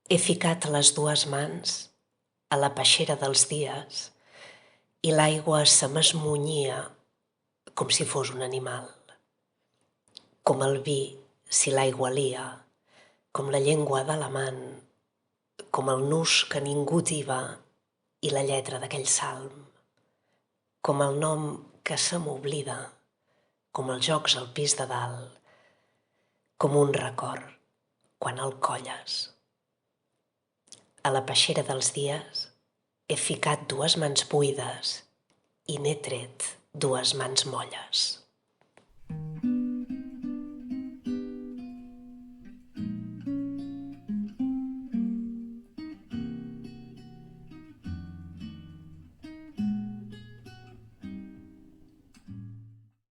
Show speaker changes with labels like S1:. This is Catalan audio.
S1: He ficat les dues mans a la peixera dels dies i l'aigua se m'esmunyia com si fos un animal. Com el vi, si l'aigua lia, com la llengua de l'amant, com el nus que ningú tiba i la lletra d'aquell salm, com el nom que se m'oblida, com els jocs al pis de dalt, com un record quan el colles. A la peixera dels dies he ficat dues mans buides i n'he tret dues mans molles.